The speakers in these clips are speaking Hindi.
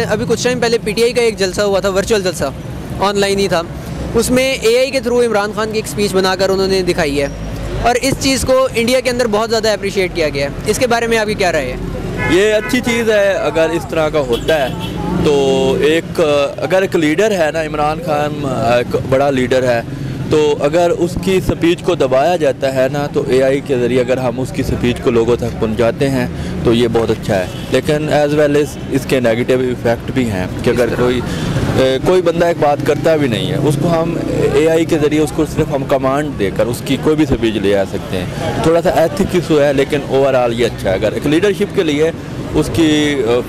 अभी कुछ टाइम पहले पीटीआई का एक जलसा हुआ था, वर्चुअल जलसा, ऑनलाइन ही था। उसमें एआई के थ्रू इमरान खान की एक स्पीच बनाकर उन्होंने दिखाई है और इस चीज़ को इंडिया के अंदर बहुत ज़्यादा अप्रिशिएट किया गया है। इसके बारे में आपकी क्या राय है? ये अच्छी चीज़ है अगर इस तरह का होता है तो। अगर एक लीडर है ना, इमरान खान एक बड़ा लीडर है, तो अगर उसकी स्पीच को दबाया जाता है ना, तो एआई के ज़रिए अगर हम उसकी स्पीच को लोगों तक पहुंचाते हैं तो ये बहुत अच्छा है। लेकिन एज़ वेल एज़ इसके नेगेटिव इफ़ेक्ट भी हैं कि अगर कोई बंदा एक बात करता भी नहीं है, उसको हम एआई के ज़रिए उसको सिर्फ हम कमांड देकर उसकी कोई भी स्पीच ले आ सकते हैं। थोड़ा सा एथिक इशू है, लेकिन ओवरऑल ये अच्छा है। अगर एक लीडरशिप के लिए, उसकी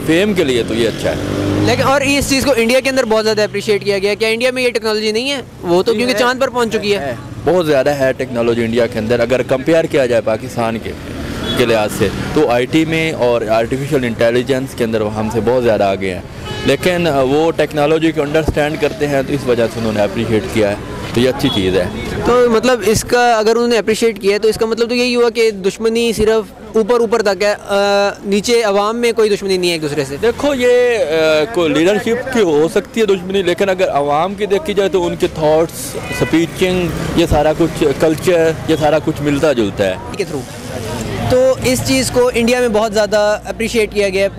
फेम के लिए, तो ये अच्छा है। लेकिन और इस चीज़ को इंडिया के अंदर बहुत ज़्यादा अप्रिशिएट किया गया। क्या इंडिया में ये टेक्नोलॉजी नहीं है? वो तो क्योंकि चांद पर पहुंच चुकी है। बहुत ज़्यादा है टेक्नोलॉजी इंडिया के अंदर। अगर कंपेयर किया जाए पाकिस्तान के लिहाज से, तो आईटी में और आर्टिफिशियल इंटेलिजेंस के अंदर वो हमसे बहुत ज़्यादा आगे हैं। लेकिन वो टेक्नोलॉजी को अंडरस्टैंड करते हैं, तो इस वजह से उन्होंने अप्रिशिएट किया है, तो ये अच्छी चीज़ है। तो मतलब इसका अगर उन्होंने अप्रिशिएट किया है तो इसका मतलब तो यही हुआ कि दुश्मनी सिर्फ ऊपर तक है, नीचे अवाम में कोई दुश्मनी नहीं है एक दूसरे से। देखो ये कोई लीडरशिप की हो सकती है दुश्मनी, लेकिन अगर आवाम की देखी जाए तो उनके थॉट्स, स्पीचिंग, ये सारा कुछ कल्चर, ये सारा कुछ मिलता जुलता है के थ्रू। तो इस चीज़ को इंडिया में बहुत ज़्यादा अप्रिशिएट किया गया है,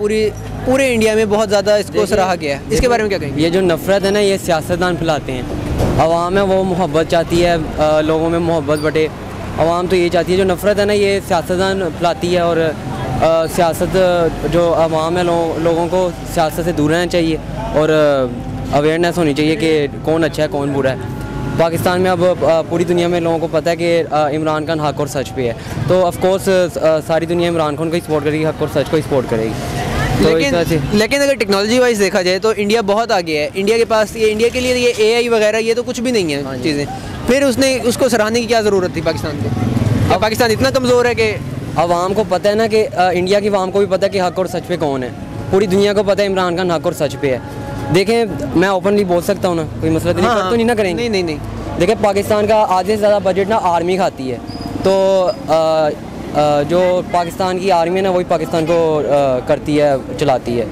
पूरे इंडिया में बहुत ज़्यादा इसको सराहा गया है। इसके बारे में क्या कहेंगे? ये जो नफ़रत है ना, ये सियासतदान फैलाते हैं। अवाम है वो मोहब्बत चाहती है, लोगों में मोहब्बत बटे। अवाम तो ये चाहती है, जो नफ़रत है ना ये सियासतदान फैलाती है। और सियासत जो अवाम है, लोगों को सियासत से दूर रहना चाहिए और अवेयरनेस होनी चाहिए कि कौन अच्छा है कौन बुरा है। पाकिस्तान में अब पूरी दुनिया में लोगों को पता है कि इमरान खान हक और सच पे है, तो ऑफ कोर्स सारी दुनिया इमरान खान को ही सपोर्ट करेगी, हक और सच को ही सपोर्ट करेगी। लेकिन अगर टेक्नोलॉजी वाइज देखा जाए तो इंडिया बहुत आगे है। इंडिया के पास ये, इंडिया के लिए ये एआई वगैरह ये तो कुछ भी नहीं है चीज़ें। फिर उसको सराहने की क्या ज़रूरत थी पाकिस्तान को? अब पाकिस्तान इतना कमज़ोर है कि अवाम को पता है ना कि इंडिया की अवाम को भी पता है कि हक और सच पे कौन है। पूरी दुनिया को पता है इमरान खान हक और सच पे है। देखें, मैं ओपनली बोल सकता हूँ ना, कोई मसला तो नहीं, तो नहीं ना करेंगे। नहीं। देखें, पाकिस्तान का आधे से ज़्यादा बजट ना आर्मी खाती है, तो जो पाकिस्तान की आर्मी है ना वही पाकिस्तान को करती है, चलाती है।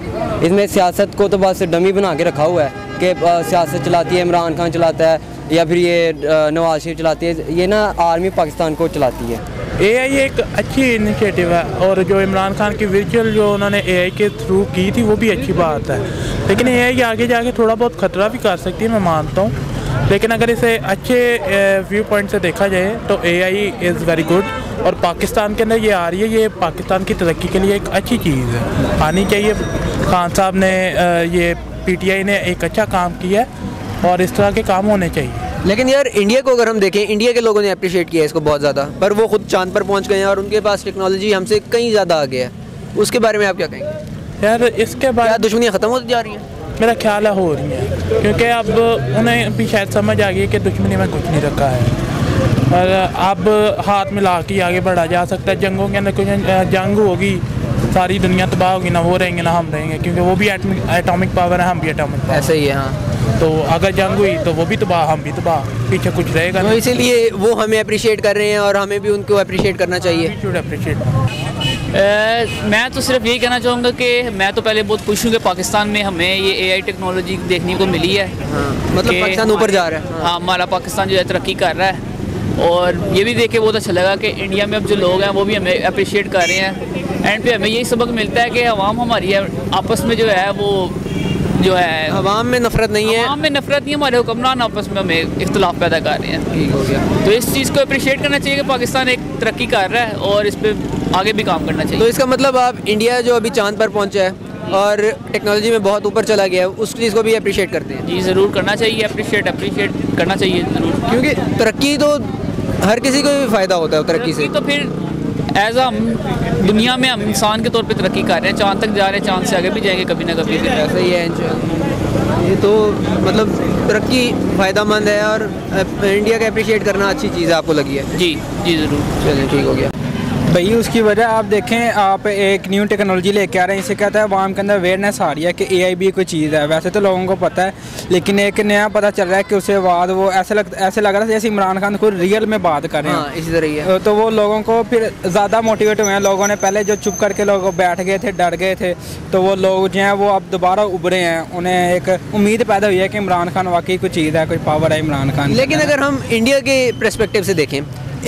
इसमें सियासत को तो बस डमी बना के रखा हुआ है कि सियासत चलाती है इमरान खान चलाता है या फिर ये नवाज शरीफ चलाती है। ये ना आर्मी पाकिस्तान को चलाती है। एआई एक अच्छी इनिशिएटिव है और जो इमरान खान की वर्चुअल जो उन्होंने एआई के थ्रू की थी वो भी अच्छी बात है। लेकिन एआई आगे जाके थोड़ा बहुत ख़तरा भी कर सकती है, मैं मानता हूँ। लेकिन अगर इसे अच्छे व्यू पॉइंट से देखा जाए तो एआई इज़ वेरी गुड और पाकिस्तान के अंदर ये आ रही है। ये पाकिस्तान की तरक्की के लिए एक अच्छी चीज़ है, आनी चाहिए। खान साहब ने ये पीटीआई ने एक अच्छा काम किया है और इस तरह के काम होने चाहिए। लेकिन यार इंडिया को अगर हम देखें, इंडिया के लोगों ने अप्रिशिएट किया इसको बहुत ज़्यादा, पर वो खुद चांद पर पहुंच गए हैं और उनके पास टेक्नोलॉजी हमसे कहीं ज़्यादा आगे है। उसके बारे में आप क्या कहेंगे? यार इसके बाद दुश्मनियाँ ख़त्म होती जा रही हैं? मेरा ख्याल है हो रही है, क्योंकि अब उन्हें भी शायद समझ आ गई कि दुश्मनी में कुछ नहीं रखा है और अब हाथ मिला के आगे बढ़ा जा सकता है। जंगों के अंदर कुछ जंग होगी, सारी दुनिया तबाह होगी, ना वो रहेंगे ना हम रहेंगे, क्योंकि वो भी एटॉमिक पावर है, हम भी एटॉमिक पावर। ऐसे ही है, हाँ। तो अगर जंग हुई तो वो भी तबाह, हम भी तबाह, पीछे कुछ रहेगा तो इसीलिए वो हमें अप्रिशिएट कर रहे हैं और हमें भी उनको अप्रिशिएट करना चाहिए। मैं तो सिर्फ यही कहना चाहूँगा कि मैं तो पहले बहुत खुश हूँ कि पाकिस्तान में हमें ये एआई टेक्नोलॉजी देखने को मिली है। मतलब पाकिस्तान ऊपर जा रहा है। हाँ, हमारा पाकिस्तान जो है तरक्की कर रहा है और ये भी देख के बहुत अच्छा लगा कि इंडिया में अब जो लोग हैं वो भी हमें अप्रिशिएट कर रहे हैं। एंड पे हमें यही सबक मिलता है कि अवाम हमारी है, आपस में जो है वो जो है अवाम में नफरत नहीं है, अवाम में नफरत नहीं, हमारे हुक्मरान आपस में हमें इख्तलाफ पैदा कर रहे हैं। ठीक हो गया। तो इस चीज़ को अप्रिशिएट करना चाहिए कि पाकिस्तान एक तरक्की कर रहा है और इस पर आगे भी काम करना चाहिए। तो इसका मतलब आप इंडिया जो अभी चांद पर पहुंचा है और टेक्नोलॉजी में बहुत ऊपर चला गया है, उस चीज़ को भी अप्रिशिएट करते हैं? जी ज़रूर करना चाहिए, अप्रिशिएट करना चाहिए ज़रूर, क्योंकि तरक्की तो हर किसी को भी फ़ायदा होता है तरक्की से। तो फिर एज हम दुनिया में हम इंसान के तौर पे तरक्की कर रहे हैं, चांद तक जा रहे हैं, चांद से आगे भी जाएंगे कभी ना कभी। ऐसा ही है इंशाल्लाह। ये तो मतलब तरक्की फ़ायदेमंद है और इंडिया का अप्रिशिएट करना अच्छी चीज़ आपको लगी है? जी ज़रूर। चलिए, ठीक हो गया। भाई उसकी वजह आप देखें, आप एक न्यू टेक्नोलॉजी लेके आ रहे हैं, इससे कहता है आवाम के अंदर अवेयरनेस आ रही है कि एआई भी कोई चीज़ है। वैसे तो लोगों को पता है, लेकिन एक नया पता चल रहा है कि उसके बाद वो ऐसे लग रहा था जैसे इमरान खान को रियल में बात कर रहे हैं। हाँ, इसी तरह ही है। तो वो लोगों को फिर ज़्यादा मोटिवेट हुए हैं। लोगों ने पहले जो चुप करके लोग बैठ गए थे, डर गए थे, तो वो लोग जो हैं वो अब दोबारा उभरे हैं। उन्हें एक उम्मीद पैदा हुई है कि इमरान खान वाकई कोई चीज़ है, कोई पावर है इमरान खान। लेकिन अगर हम इंडिया के पर्सपेक्टिव से देखें,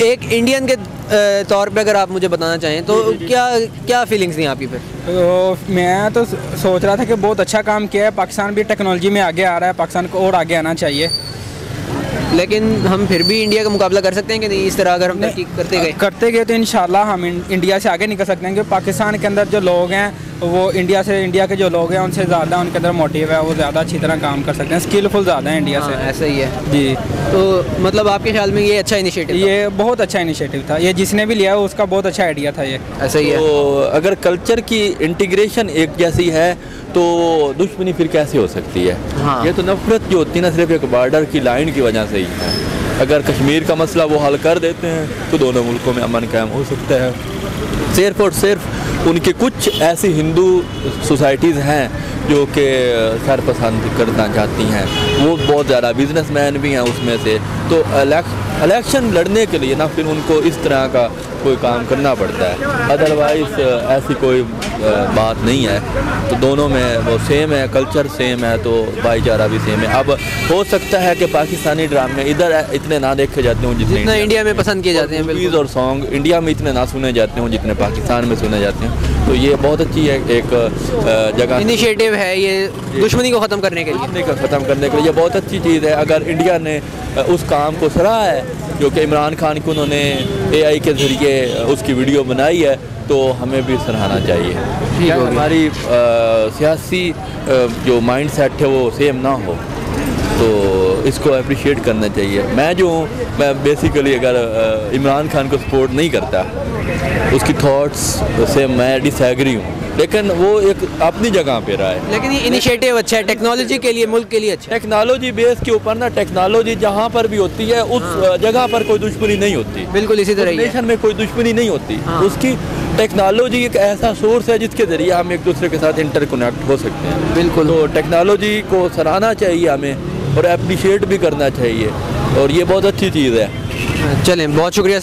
एक इंडियन के तौर पे अगर आप मुझे बताना चाहें तो क्या फीलिंग्स थी आपकी फिर? तो मैं तो सोच रहा था कि बहुत अच्छा काम किया है। पाकिस्तान भी टेक्नोलॉजी में आगे आ रहा है, पाकिस्तान को और आगे आना चाहिए। लेकिन हम फिर भी इंडिया का मुकाबला कर सकते हैं कि नहीं? इस तरह अगर हम तरक्की करते गए तो इंशाल्लाह हम इंडिया से आगे निकल सकते हैं। क्योंकि पाकिस्तान के अंदर जो लोग हैं वो इंडिया के जो लोग हैं उनसे ज़्यादा उनके अंदर मोटिव है, वो ज़्यादा अच्छी तरह काम कर सकते हैं, स्किलफुल ज़्यादा है इंडिया से। ऐसा ही है जी। तो मतलब आपके ख्याल में ये अच्छा इनिशिएटिव? ये बहुत अच्छा इनिशिएटिव था, ये जिसने भी लिया उसका बहुत अच्छा आइडिया था ये। ऐसा ही है। तो अगर कल्चर की इंटीग्रेशन एक जैसी है तो दुश्मनी फिर कैसे हो सकती है? हाँ। ये तो नफरत जो होती है ना, सिर्फ एक बॉर्डर की लाइन की वजह से ही है। अगर कश्मीर का मसला वो हल कर देते हैं तो दोनों मुल्कों में अमन कायम हो सकता है। सिर्फ और सिर्फ उनके कुछ ऐसी हिंदू सोसाइटीज़ हैं जो कि सरपसंद करना चाहती हैं, वो बहुत ज़्यादा बिजनेसमैन भी हैं उसमें से। तो इलेक्शन लड़ने के लिए ना फिर उनको इस तरह का कोई काम करना पड़ता है, अदरवाइज़ ऐसी कोई बात नहीं है। तो दोनों में वो सेम है, कल्चर सेम है, तो भाईचारा भी सेम है। अब हो सकता है कि पाकिस्तानी ड्रामे इधर इतने ना देखे जाते हों जितने इंडिया में पसंद किए जाते हैं, मूवीज़ और सॉन्ग इंडिया में इतने ना सुने जाते हों जितने पाकिस्तान में सुने जाते हैं। तो ये बहुत अच्छी है, एक जगह इनिशिएटिव है ये दुश्मनी को ख़त्म करने के लिए। ख़त्म करने के लिए ये बहुत अच्छी चीज़ है। अगर इंडिया ने उस काम को सराहा है जो कि इमरान खान को उन्होंने AI के ज़रिए उसकी वीडियो बनाई है, तो हमें भी सराहना चाहिए। हमारी सियासी जो माइंड सेट है वो सेम ना हो, तो इसको अप्रिशिएट करना चाहिए। मैं जो हूँ, मैं बेसिकली अगर इमरान खान को सपोर्ट नहीं करता, उसकी थॉट्स से मैं डिसएग्री हूँ, लेकिन वो एक अपनी जगह पे रहा है। लेकिन ये इनिशिएटिव अच्छा है, टेक्नोलॉजी के लिए, मुल्क के लिए अच्छा है। टेक्नोलॉजी बेस के ऊपर ना, टेक्नोलॉजी जहाँ पर भी होती है उस जगह पर कोई दुश्मनी नहीं होती। बिल्कुल इसी तरह ही है। नेशन में कोई दुश्मनी नहीं होती। उसकी टेक्नोलॉजी एक ऐसा सोर्स है जिसके ज़रिए हम एक दूसरे के साथ इंटरकनेक्ट हो सकते हैं। बिल्कुल। तो टेक्नोलॉजी को सराहना चाहिए हमें और अप्रिशिएट भी करना चाहिए, और ये बहुत अच्छी चीज़ है। चलें, बहुत शुक्रिया।